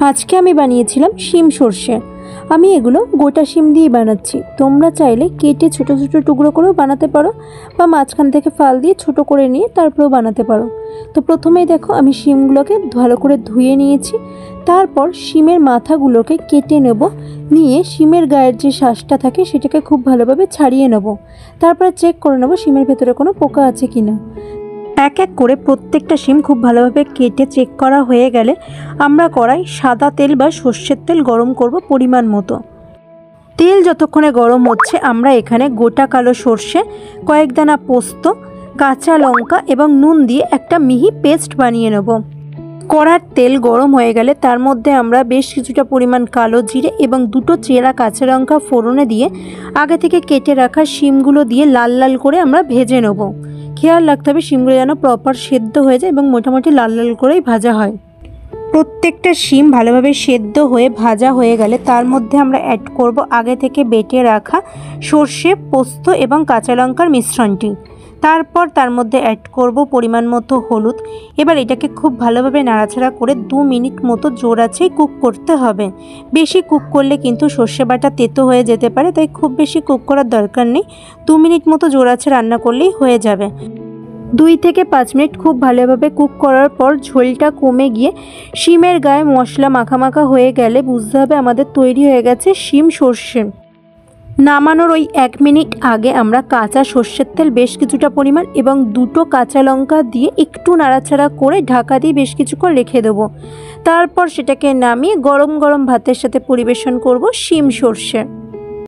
আজকে আমি বানিয়েছিলাম শিম সর্ষে। আমি এগুলো গোটা শিম দিয়ে বানাচ্ছি। তোমরা চাইলে কেটে ছোট ছোট টুকরো করেও বানাতে পারো, বা মাঝখান থেকে ফাল দিয়ে ছোট করে নিয়ে তারপরেও বানাতে পারো। তো প্রথমেই দেখো আমি শিমগুলোকে ভালো করে ধুয়ে নিয়েছি। তারপর শিমের মাথাগুলোকে কেটে নেব, নিয়ে শিমের গায়ের যে শাঁসটা থাকে সেটাকে খুব ভালোভাবে ছাড়িয়ে নেব। তারপরে চেক করে নেব শিমের ভেতরে কোনো পোকা আছে কিনা। এক এক করে প্রত্যেকটা শিম খুব ভালোভাবে কেটে চেক করা হয়ে গেলে আমরা কড়াই সাদা তেল বা সর্ষের তেল গরম করব পরিমাণ মতো। তেল যতক্ষণে গরম হচ্ছে আমরা এখানে গোটা কালো সর্ষে, কয়েক দানা পোস্ত, কাঁচা লঙ্কা এবং নুন দিয়ে একটা মিহি পেস্ট বানিয়ে নেব। কড়ার তেল গরম হয়ে গেলে তার মধ্যে আমরা বেশ কিছুটা পরিমাণ কালো জিরে এবং দুটো চেরা কাঁচা লঙ্কা ফোড়নে দিয়ে আগে থেকে কেটে রাখা শিমগুলো দিয়ে লাল লাল করে আমরা ভেজে নেব। খেয়াল রাখতে হবে শিমগুলো যেন প্রপার সেদ্ধ হয়ে যায় এবং মোটামুটি লাল লাল করেই ভাজা হয়। প্রত্যেকটা শিম ভালোভাবে সেদ্ধ হয়ে ভাজা হয়ে গেলে তার মধ্যে আমরা অ্যাড করব আগে থেকে বেটে রাখা সর্ষে, পোস্ত এবং কাঁচা লঙ্কার মিশ্রণটি। তারপর তার মধ্যে অ্যাড করব পরিমাণ মতো হলুদ। এবার এটাকে খুব ভালোভাবে নাড়াচাড়া করে 2 মিনিট মতো জোর আঁচে কুক করতে হবে। বেশি কুক করলে কিন্তু সর্ষে বাটা তেতো হয়ে যেতে পারে, তাই খুব বেশি কুক করার দরকার নেই। 2 মিনিট মতো জোর আঁচে রান্না করলেই হয়ে যাবে। 2 থেকে 5 মিনিট খুব ভালোভাবে কুক করার পর ঝোলটা কমে গিয়ে শিমের গায়ে মশলা মাখা মাখা হয়ে গেলে বুঝতে হবে আমাদের তৈরি হয়ে গেছে শিম সর্ষে। নামানোর ওই 1 মিনিট আগে আমরা কাঁচা সর্ষের তেল বেশ কিছুটা পরিমাণ এবং 2টো কাঁচা লঙ্কা দিয়ে একটু নাড়াচাড়া করে ঢাকা দিয়ে বেশ কিছুক্ষণ রেখে দেবো। তারপর সেটাকে নামিয়ে গরম গরম ভাতের সাথে পরিবেশন করব শিম সর্ষে।